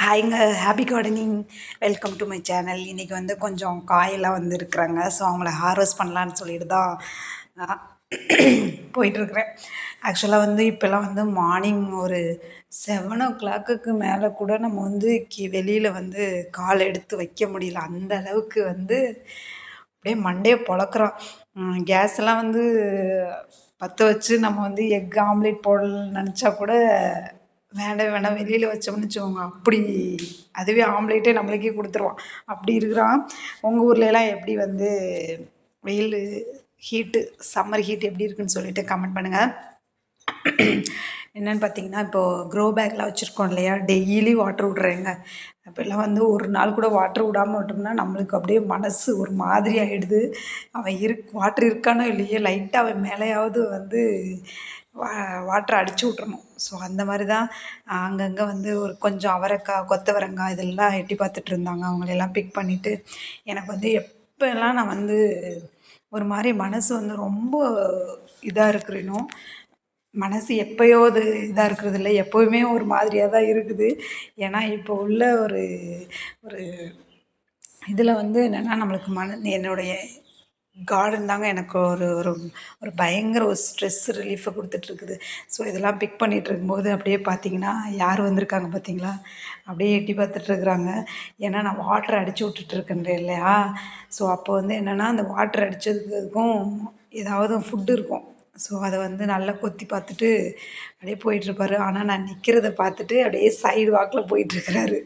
ஹாய்ங்க, happy gardening. Welcome to my channel. இன்றைக்கி வந்து கொஞ்சம் காயெல்லாம் வந்து இருக்கிறாங்க. ஸோ அவங்கள ஹார்வெஸ்ட் பண்ணலான்னு சொல்லிட்டு தான் போயிட்டுருக்குறேன். ஆக்சுவலாக வந்து இப்போல்லாம் வந்து மார்னிங் ஒரு 7 o'clock மேலே கூட நம்ம வந்து வெளியில் வந்து கால் எடுத்து வைக்க முடியல. அந்த அளவுக்கு வந்து அப்படியே மண்டையை பொழக்கிறோம். கேஸ் எல்லாம் வந்து பற்ற வச்சு நம்ம வந்து எக் ஆம்லேட் போடணும்னு நினச்சா கூட வேண்டாம் வேண்டாம், வெளியில் வச்சோம்னு வச்சுக்கோங்க, அப்படி அதுவே ஆம்லேட்டே நம்மளுக்கே கொடுத்துருவான். அப்படி இருக்கிறான். உங்கள் ஊர்லலாம் எப்படி வந்து வெயில் ஹீட்டு, சம்மர் ஹீட் எப்படி இருக்குன்னு சொல்லிட்டு கமெண்ட் பண்ணுங்கள். என்னென்னு பார்த்தீங்கன்னா, இப்போது க்ரோ பேக்லாம் வச்சுருக்கோம் இல்லையா, டெய்லி வாட்டர் விட்றேங்க. அப்போல்லாம் வந்து ஒரு நாள் கூட வாட்டர் விடாமல் விட்டோம்னா நம்மளுக்கு அப்படியே மனசு ஒரு மாதிரி ஆகிடுது. அவன் வாட்டர் இருக்கானோ இல்லையோ, லைட்டாக அவன் மேலேயாவது வந்து வாட்டர் அடித்து விட்றணும். ஸோ அந்த மாதிரி தான் அங்கங்கே வந்து ஒரு கொஞ்சம் அவரைக்காய், கொத்தவரங்காய் இதெல்லாம் எட்டி பார்த்துட்டு இருந்தாங்க. அவங்களெல்லாம் பிக் பண்ணிவிட்டு எனக்கு வந்து எப்போல்லாம் நான் வந்து ஒரு மாதிரி மனசு வந்து ரொம்ப இதாக இருக்கிறேனோ, மனசு எப்போயோ அது இதாக இருக்கிறது இல்லை, எப்போவுமே ஒரு மாதிரியாக தான் இருக்குது. ஏன்னா இப்போ உள்ள ஒரு ஒரு இதில் வந்து என்னென்னா, நம்மளுக்கு என்னுடைய கார்டன் தாங்க எனக்கு ஒரு ஒரு ஒரு பயங்கர ஒரு ஸ்ட்ரெஸ் ரிலீஃபை கொடுத்துட்ருக்குது. ஸோ இதெல்லாம் பிக் பண்ணிகிட்டு இருக்கும்போது அப்படியே பார்த்தீங்கன்னா, யார் வந்திருக்காங்க பார்த்தீங்களா? அப்படியே எட்டி பார்த்துட்ருக்குறாங்க. ஏன்னா நான் வாட்டர் அடித்து விட்டுட்டுருக்கேன்றேன் இல்லையா? ஸோ அப்போ வந்து என்னென்னா, அந்த வாட்டர் அடித்ததுக்கும் ஏதாவது ஃபுட்டு இருக்கும். ஸோ அதை வந்து நல்லா கொத்தி பார்த்துட்டு அப்படியே போயிட்டுருப்பாரு. ஆனால் நான் நிற்கிறத பார்த்துட்டு அப்படியே சைடு வாக்கில் போயிட்டுருக்கிறாரு.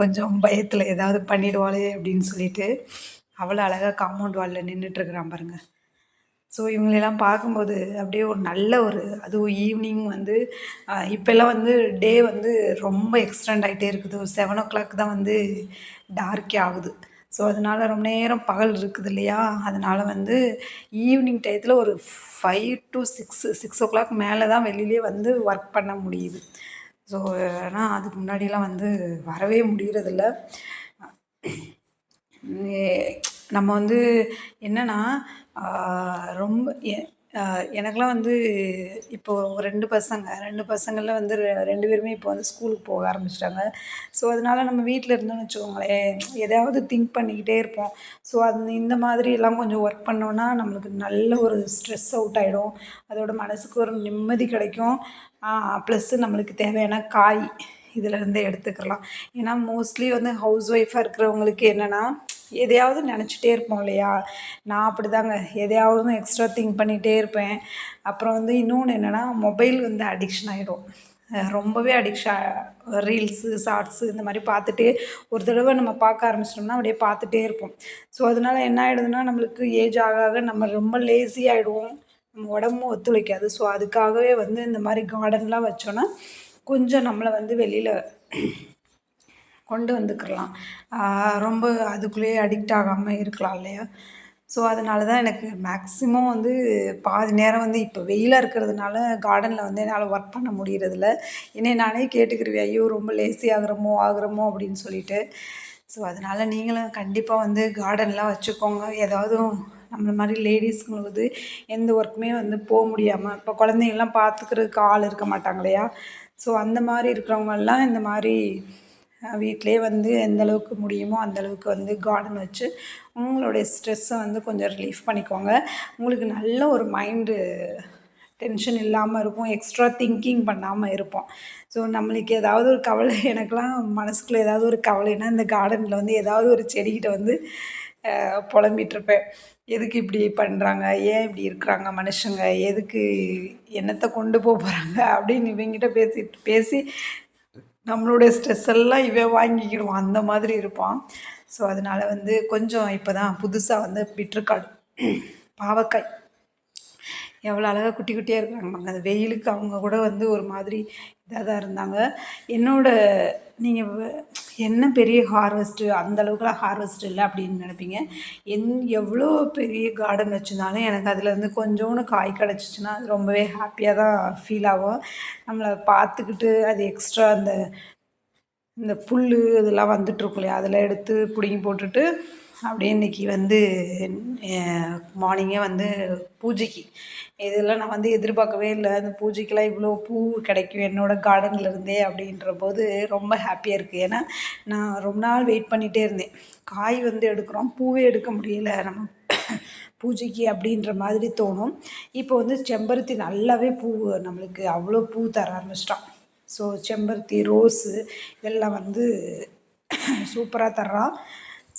கொஞ்சம் பயத்தில் ஏதாவது பண்ணிடுவாளே அப்படின்னு சொல்லிட்டு. அவ்வளோ அழகாக காம்பவுண்ட் வாலில் நின்றுட்டுருக்குறான் பாருங்கள். ஸோ இவங்களெல்லாம் பார்க்கும்போது அப்படியே ஒரு நல்ல ஒரு அதுவும் ஈவினிங் வந்து இப்போல்லாம் வந்து டே வந்து ரொம்ப எக்ஸ்டெண்ட் ஆகிட்டே இருக்குது. ஒரு 7 o'clock தான் வந்து டார்க்கே ஆகுது. ஸோ அதனால் ரொம்ப நேரம் பகல் இருக்குது இல்லையா, அதனால் வந்து ஈவினிங் டயத்தில் ஒரு 5 to 6 o'clock மேலே தான் வெளியிலே வந்து ஒர்க் பண்ண முடியுது. ஸோ ஆனால் அதுக்கு முன்னாடிலாம் வந்து வரவே முடியறதில்ல. நம்ம வந்து என்னென்னா, ரொம்ப எனக்கெலாம் வந்து இப்போது 2 பசங்களில் வந்து 2 பேருமே இப்போ வந்து ஸ்கூலுக்கு போக ஆரம்பிச்சிட்டாங்க. ஸோ அதனால் நம்ம வீட்டில் இருந்தோம்னு வச்சுக்கோங்களேன், எதையாவது திங்க் பண்ணிக்கிட்டே இருப்போம். ஸோ இந்த மாதிரிலாம் கொஞ்சம் ஒர்க் பண்ணோன்னா நம்மளுக்கு நல்ல ஒரு ஸ்ட்ரெஸ் அவுட் ஆகிடும். அதோட மனதுக்கு ஒரு நிம்மதி கிடைக்கும். ப்ளஸ்ஸு நம்மளுக்கு தேவையான காய் இதிலேருந்து எடுத்துக்கலாம். ஏன்னா மோஸ்ட்லி வந்து ஹவுஸ் ஒய்ஃபாக இருக்கிறவங்களுக்கு என்னென்னா, எதையாவது நினச்சிட்டே இருப்போம் இல்லையா? நான் அப்படி தாங்க, எதையாவது எக்ஸ்ட்ரா திங்க் பண்ணிகிட்டே இருப்பேன். அப்புறம் வந்து இன்னொன்று என்னென்னா, மொபைல் வந்து அடிக்ஷன் ஆகிடும். ரொம்பவே ரீல்ஸு, ஷார்ட்ஸு இந்த மாதிரி பார்த்துட்டே ஒரு தடவை நம்ம பார்க்க ஆரம்பிச்சிட்டோம்னா அப்படியே பார்த்துட்டே இருப்போம். ஸோ அதனால் என்ன ஆகிடுதுன்னா, நம்மளுக்கு ஏஜ் ஆக ஆக நம்ம ரொம்ப லேசி ஆகிடுவோம். நம்ம உடம்பும் ஒத்துழைக்காது. ஸோ அதுக்காகவே வந்து இந்த மாதிரி கார்டன்லாம் வச்சோன்னா கொஞ்சம் நம்மளை வந்து வெளியில் கொண்டு வந்துக்கலாம். ரொம்ப அதுக்குள்ளேயே அடிக்ட் ஆகாமல் இருக்கலாம் இல்லையா? ஸோ அதனால தான் எனக்கு மேக்ஸிமம் வந்து பாதி நேரம் வந்து இப்போ வெயிலாக இருக்கிறதுனால கார்டனில் வந்து என்னால் ஒர்க் பண்ண முடியறதில்ல. என்னை நானே கேட்டுக்கிருவேன், ஐயோ ரொம்ப லேசி ஆகுறோமோ அப்படின்னு சொல்லிட்டு. ஸோ அதனால் நீங்களும் கண்டிப்பாக வந்து கார்டன்லாம் வச்சுக்கோங்க. ஏதாவது நம்மள மாதிரி லேடிஸ்ங்களுக்கு வந்து எந்த ஒர்க்குமே வந்து போக முடியாமல், இப்போ குழந்தைங்கள்லாம் பார்த்துக்கிறதுக்கு ஆள் இருக்க மாட்டாங்க இல்லையா? ஸோ அந்த மாதிரி இருக்கிறவங்கெல்லாம் இந்த மாதிரி வீட்டிலே வந்து எந்த அளவுக்கு முடியுமோ அந்தளவுக்கு வந்து கார்டன் வச்சு உங்களுடைய ஸ்ட்ரெஸ்ஸை வந்து கொஞ்சம் ரிலீஃப் பண்ணிக்கோங்க. உங்களுக்கு நல்ல ஒரு மைண்டு டென்ஷன் இல்லாமல் இருக்கும். எக்ஸ்ட்ரா திங்கிங் பண்ணாமல் இருப்போம். ஸோ நம்மளுக்கு ஏதாவது ஒரு கவலை, எனக்கெலாம் மனசுக்குள்ளே ஏதாவது ஒரு கவலைன்னா இந்த கார்டனில் வந்து ஏதாவது ஒரு செடிக்கிட்ட வந்து புலம்பிகிட்ருப்பேன். எதுக்கு இப்படி பண்ணுறாங்க, ஏன் இப்படி இருக்கிறாங்க மனுஷங்க, எதுக்கு என்னத்தை கொண்டு போகிறாங்க அப்படின்னு இவங்கிட்ட பேசி நம்மளுடைய ஸ்ட்ரெஸ் எல்லாம் இவன் வாங்கிக்கிடுவான். அந்த மாதிரி இருப்பான். ஸோ அதனால் வந்து கொஞ்சம் இப்போ தான் புதுசாக வந்து பிட்ருக்காடு, பாவக்காய் எவ்வளோ அழகாக குட்டி குட்டியாக இருக்கிறாங்க. அந்த வெயிலுக்கு அவங்க கூட வந்து ஒரு மாதிரி இதாக தான் இருந்தாங்க. நீங்கள் என்ன பெரிய ஹார்வெஸ்ட்டு, அந்தளவுக்குலாம் ஹார்வெஸ்ட் இல்லை அப்படின்னு நினைப்பீங்க. எவ்வளோ பெரிய கார்டன் வச்சுருந்தாலும் எனக்கு அதில் வந்து கொஞ்சோண்டு காய் கிடச்சிச்சின்னா அது ரொம்பவே ஹாப்பியாக தான் ஃபீல் ஆகும். நம்மளை பார்த்துக்கிட்டு அது எக்ஸ்ட்ரா இந்த புல் இதெல்லாம் வந்துட்டுருக்கும் இல்லையா, அதெல்லாம் எடுத்து பிடுங்கி போட்டுட்டு அப்படியே இன்றைக்கி வந்து மார்னிங்கே வந்து பூஜைக்கு இதெல்லாம் நான் வந்து எதிர்பார்க்கவே இல்லை. அந்த பூஜைக்கெலாம் இவ்வளோ பூ கிடைக்கும் என்னோடய கார்டனில் இருந்தே அப்படின்ற போது ரொம்ப ஹாப்பியாக இருக்குது. ஏன்னா நான் ரொம்ப நாள் வெயிட் பண்ணிகிட்டே இருந்தேன். காய் வந்து எடுக்கிறோம், பூவே எடுக்க முடியல நம்ம பூஜைக்கு அப்படின்ற மாதிரி தோணும். இப்போ வந்து செம்பருத்தி நல்லாவே பூ நம்மளுக்கு அவ்வளோ பூ தர ஆரம்பிச்சிட்டான். ஸோ செம்பருத்தி, ரோஸு இதெல்லாம் வந்து சூப்பராக தர்றான்.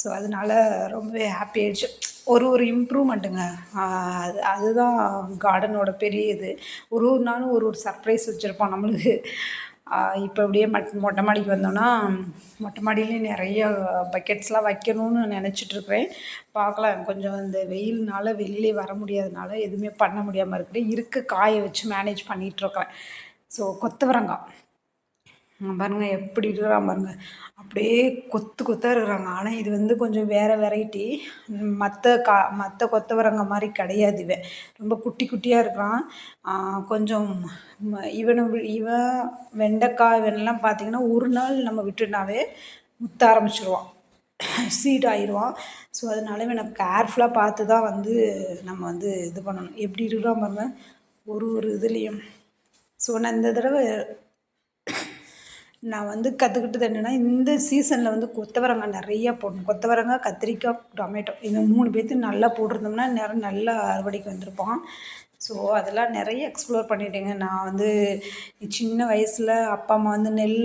ஸோ அதனால ரொம்பவே ஹாப்பி ஆயிடுச்சு. ஒரு இம்ப்ரூவ்மெண்ட்டுங்க. அதுதான் கார்டனோட பெரிய இது. ஒரு நாளும் ஒரு சர்ப்ரைஸ் வச்சுருப்பான் நம்மளுக்கு. இப்போ அப்படியே மொட்டை மாடிக்கு வந்தோன்னா, மொட்டை மாடியிலேயும் நிறைய பக்கெட்ஸ்லாம் வைக்கணும்னு நினச்சிட்ருக்குறேன். பார்க்கலாம். கொஞ்சம் இந்த வெயில்னால வெளியிலே வர முடியாதனால எதுவுமே பண்ண முடியாமல் இருக்குது. காய வச்சு மேனேஜ் பண்ணிகிட்ருக்குறேன். ஸோ கொத்தவரங்காய் பாருங்கள் எப்படி இருக்கிறான் பாருங்கள். அப்படியே கொத்தாக இருக்கிறாங்க. ஆனால் இது வந்து கொஞ்சம் வேறு வெரைட்டி. மற்ற கொத்தவரங்காய் மாதிரி கிடையாது. ரொம்ப குட்டி குட்டியாக இருக்கிறான். கொஞ்சம் இவன் வெண்டைக்காய் இவனெல்லாம் பார்த்திங்கன்னா ஒரு நாள் நம்ம விட்டுனாவே முத்த ஆரம்பிச்சிடுவான், சீட் ஆயிடுவான். ஸோ அதனால இவனை கேர்ஃபுல்லாக பார்த்து தான் வந்து நம்ம வந்து இது பண்ணணும். எப்படி இருக்கிறான் பாருங்கள் ஒரு இதுலேயும். ஸோ நான் இந்த தடவை நான் வந்து கற்றுக்கிட்டது என்னென்னா, இந்த சீசனில் வந்து கொத்தவரங்காய் நிறையா போடணும். கொத்தவரங்காய், கத்திரிக்காய், டொமேட்டோ இந்த 3 பேர்த்தையும் நல்லா போட்டிருந்தோம்னா நல்லா அறுவடைக்கு வந்திருப்பான். ஸோ அதெல்லாம் நிறைய எக்ஸ்ப்ளோர் பண்ணிட்டேங்க. நான் வந்து சின்ன வயசில் அப்பா அம்மா வந்து நெல்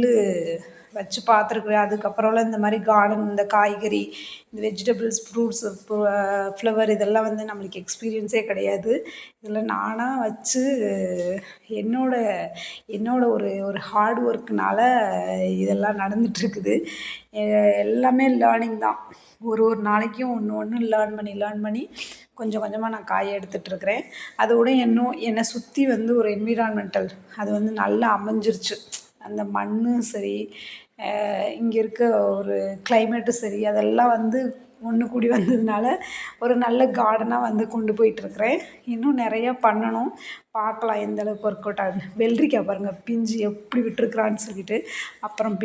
வச்சு பார்த்துருக்குறேன். அதுக்கப்புறம்லாம் இந்த மாதிரி கார்டன், இந்த காய்கறி, இந்த வெஜிடபிள்ஸ், ஃப்ரூட்ஸ், ஃப்ளவர் இதெல்லாம் வந்து நம்மளுக்கு எக்ஸ்பீரியன்ஸே கிடையாது. இதெல்லாம் நானாக வச்சு என்னோட ஒரு ஹார்ட் ஒர்க்குனால் இதெல்லாம் நடந்துகிட்ருக்குது. எல்லாமே லேர்னிங் தான். ஒரு நாளைக்கும் ஒன்று லேர்ன் பண்ணி கொஞ்சம் கொஞ்சமாக நான் காய எடுத்துகிட்ருக்குறேன். அதோட என்னை சுற்றி வந்து ஒரு என்விரான்மெண்டல் அது வந்து நல்லா அமைஞ்சிருச்சு. அந்த மண்ணும் சரி, இங்கே இருக்க ஒரு கிளைமேட்டும் சரி, அதெல்லாம் வந்து ஒன்று கூடி வந்ததுனால ஒரு நல்ல கார்டனாக வந்து கொண்டு போயிட்டுருக்குறேன். இன்னும் நிறையா பண்ணணும். பார்க்கலாம் எந்த அளவுக்கு ஒர்க் அவுட் ஆகுது. வெள்ளரிக்காய் பாருங்கள் பிஞ்சு எப்படி விட்டுருக்குறான்னு சொல்லிட்டு. அப்புறம்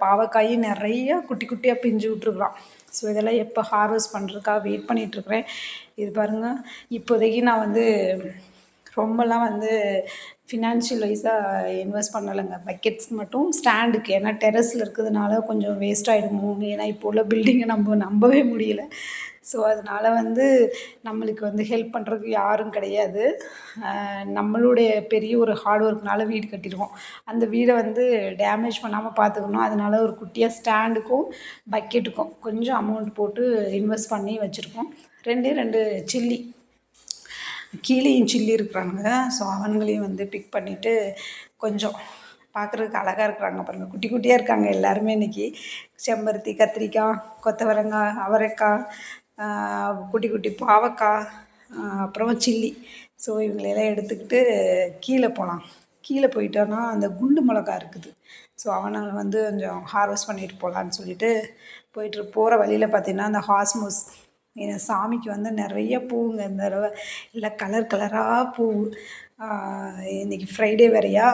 பாவக்காயும் நிறையா குட்டி குட்டியாக பிஞ்சு விட்டுருக்குறான். ஸோ இதெல்லாம் எப்போ ஹார்வெஸ்ட் பண்ணுறதுக்காக வெயிட் பண்ணிகிட்ருக்குறேன். இது பாருங்கள், இப்போதைக்கு நான் வந்து ரொம்பலாம் வந்து ஃபினான்ஷியல் வைஸாக இன்வெஸ்ட் பண்ணலைங்க. பக்கெட்ஸ் மட்டும் ஸ்டாண்டுக்கு, ஏன்னா டெரஸில் இருக்கிறதுனால கொஞ்சம் வேஸ்ட் ஆகிடுமோ, ஏன்னா இப்போ உள்ள பில்டிங்கை நம்பவே முடியல. ஸோ அதனால் வந்து நம்மளுக்கு வந்து ஹெல்ப் பண்ணுறதுக்கு யாரும் கிடையாது. நம்மளுடைய பெரிய ஒரு ஹார்ட் ஒர்க்னால வீடு கட்டியிருக்கோம். அந்த வீடை வந்து டேமேஜ் பண்ணாமல் பார்த்துக்கணும். அதனால் ஒரு குட்டியாக ஸ்டாண்டுக்கும் பக்கெட்டுக்கும் கொஞ்சம் அமௌண்ட் போட்டு இன்வெஸ்ட் பண்ணி வச்சுருக்கோம். 2 சில்லி, கீழேயும் சில்லி இருக்கிறாங்க. ஸோ அவங்களையும் வந்து பிக் பண்ணிவிட்டு கொஞ்சம் பார்க்குறதுக்கு அழகாக இருக்கிறாங்க பாருங்கள். குட்டி குட்டியாக இருக்காங்க எல்லாருமே இன்றைக்கி. செம்பருத்தி, கத்திரிக்காய், கொத்தவரங்காய், அவரைக்காய், குட்டி குட்டி பாவக்காய், அப்புறம் சில்லி. ஸோ இவங்களையெல்லாம் எடுத்துக்கிட்டு கீழே போகலாம். கீழே போயிட்டோன்னா அந்த குண்டு மிளகா இருக்குது. ஸோ அவனை வந்து கொஞ்சம் ஹார்வெஸ்ட் பண்ணிட்டு போகலான்னு சொல்லிட்டு போகிற வழியில் பார்த்திங்கன்னா அந்த ஹாஸ்மோஸ் என் சாமிக்கு வந்து நிறைய பூவுங்க. இந்த தடவை எல்லாம் கலர் கலராக பூ. இன்றைக்கி ஃப்ரைடே வேறையா.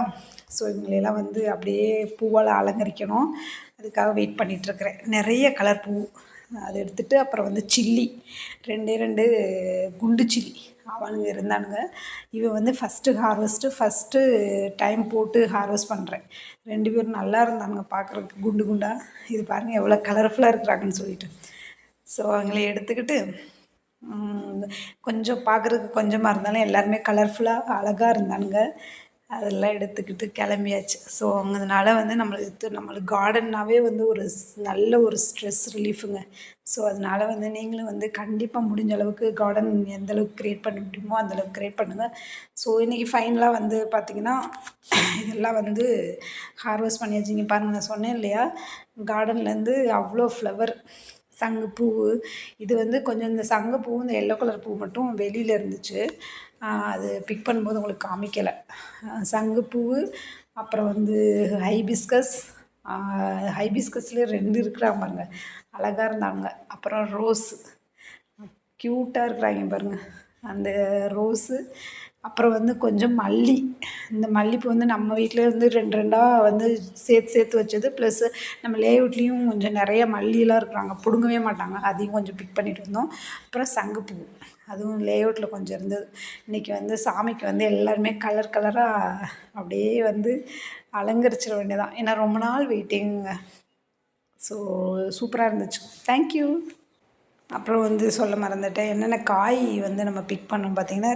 ஸோ இவங்களெல்லாம் வந்து அப்படியே பூவால் அலங்கரிக்கணும். அதுக்காக வெயிட் பண்ணிகிட்ருக்குறேன். நிறைய கலர் பூ அதை எடுத்துகிட்டு அப்புறம் வந்து சில்லி 2 குண்டு சில்லி அவனுங்க இருந்தானுங்க. இவன் வந்து ஃபஸ்ட்டு டைம் போட்டு ஹார்வெஸ்ட் பண்ணுறேன். 2 பேரும் நல்லா இருந்தானுங்க பார்க்குறதுக்கு குண்டு குண்டாக. இது பாருங்கள் எவ்வளோ கலர்ஃபுல்லாக இருக்கிறாங்கன்னு சொல்லிட்டு. ஸோ அவங்கள எடுத்துக்கிட்டு கொஞ்சம் பார்க்குறதுக்கு கொஞ்சமாக இருந்தாலும் எல்லாருமே கலர்ஃபுல்லாக அழகாக இருந்தானுங்க. அதெல்லாம் எடுத்துக்கிட்டு கிளம்பியாச்சு. ஸோ அதனால வந்து நம்மளுக்கு கார்டன்னாவே வந்து நல்ல ஒரு ஸ்ட்ரெஸ் ரிலீஃபுங்க. ஸோ அதனால் வந்து நீங்களும் வந்து கண்டிப்பாக முடிஞ்ச அளவுக்கு கார்டன் எந்த அளவுக்கு க்ரியேட் பண்ண முடியுமோ அந்தளவுக்கு க்ரியேட் பண்ணுங்கள். ஸோ இன்றைக்கி ஃபைனலாக வந்து பார்த்திங்கன்னா இதெல்லாம் வந்து ஹார்வெஸ்ட் பண்ணியாச்சு. இங்கே பாருங்கள், நான் சொன்னேன் இல்லையா, கார்டன்லேருந்து அவ்வளோ ஃப்ளவர், சங்குப்பூ. இது வந்து கொஞ்சம் இந்த சங்குப்பூ, இந்த எல்லோ கலர் பூ மட்டும் வெளியில் இருந்துச்சு. அது பிக் பண்ணும்போது உங்களுக்கு காமிக்கலை. சங்குப்பூ, அப்புறம் வந்து ஹைபிஸ்கஸ்லேயே 2 இருக்கிறாங்க பாருங்க, அழகாக இருந்தாங்க. அப்புறம் ரோஸு க்யூட்டாக இருக்கிறாங்க பாருங்கள். அந்த ரோஸு, அப்புறம் வந்து கொஞ்சம் மல்லி. இந்த மல்லிப்பூ வந்து நம்ம வீட்டில் வந்து 2 2 வந்து சேர்த்து சேர்த்து வச்சது. ப்ளஸ்ஸு நம்ம லேஅவுட்லேயும் கொஞ்சம் நிறைய மல்லிலாம் இருக்கிறாங்க, பிடுங்கவே மாட்டாங்க. அதையும் கொஞ்சம் பிக் பண்ணிட்டு வந்தோம். அப்புறம் சங்குப்பூ, அதுவும் லேஅவுட்டில் கொஞ்சம் இருந்தது. இன்றைக்கி வந்து சாமிக்கு வந்து எல்லாருமே கலர் கலராக அப்படியே வந்து அலங்கரிச்சிட வேண்டியதான். ஏன்னா ரொம்ப நாள் வெயிட்டிங்குங்க. ஸோ சூப்பராக இருந்துச்சு. தேங்க்யூ. அப்புறம் வந்து சொல்ல மறந்துட்டேன். என்னென்ன காய் வந்து நம்ம பிக் பண்ணோம் பார்த்தீங்கன்னா,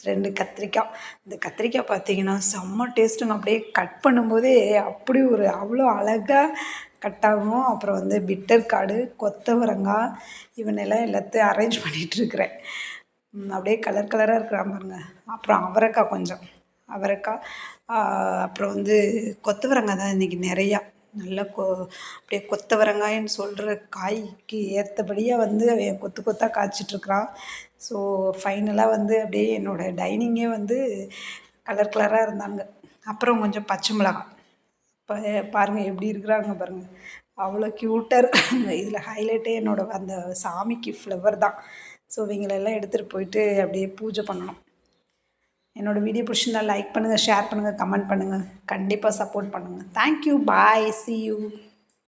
2 கத்திரிக்காய். இந்த கத்திரிக்காய் பார்த்தீங்கன்னா செம்ம டேஸ்ட்டுங்க. அப்படியே கட் பண்ணும்போதே அப்படி ஒரு அவ்வளோ அழகா கட் ஆகும். அப்புறம் வந்து பிட்டர் கார்டு, கொத்தவரங்காய் இவனெல்லாம் எல்லாத்தையும் அரேஞ்ச் பண்ணிகிட்ருக்கிறேன். அப்படியே கலர் கலராக இருக்கிறான் பாருங்க. அப்புறம் அவரைக்காய் கொஞ்சம், அவரைக்காய், அப்புறம் வந்து கொத்தவரங்காய் தான் இன்றைக்கி நிறையா. நல்லா அப்படியே கொத்தவரங்காயின்னு சொல்கிற காய்க்கு ஏற்றபடியாக வந்து அவன் கொத்து கொத்தாக காய்ச்சிட்ருக்குறான். ஸோ ஃபைனலாக வந்து அப்படியே என்னோடய டைனிங்கே வந்து கலர் கலராக இருந்தாங்க. அப்புறம் கொஞ்சம் பச்சை மிளகாய். இப்போ பாருங்கள் எப்படி இருக்கிறாங்க பாருங்கள், அவ்வளோ க்யூட்டாக இருக்காங்க. இதில் ஹைலைட்டே என்னோடய அந்த சாமிக்கு ஃப்ளவர் தான். ஸோ இவங்களெல்லாம் எடுத்துகிட்டு போயிட்டு அப்படியே பூஜை பண்ணணும். என்னோடய வீடியோ பிடிச்சிருந்தா லைக் பண்ணுங்கள், ஷேர் பண்ணுங்கள், கமெண்ட் பண்ணுங்கள். கண்டிப்பாக சப்போர்ட் பண்ணுங்கள். தேங்க்யூ. பாய். C you.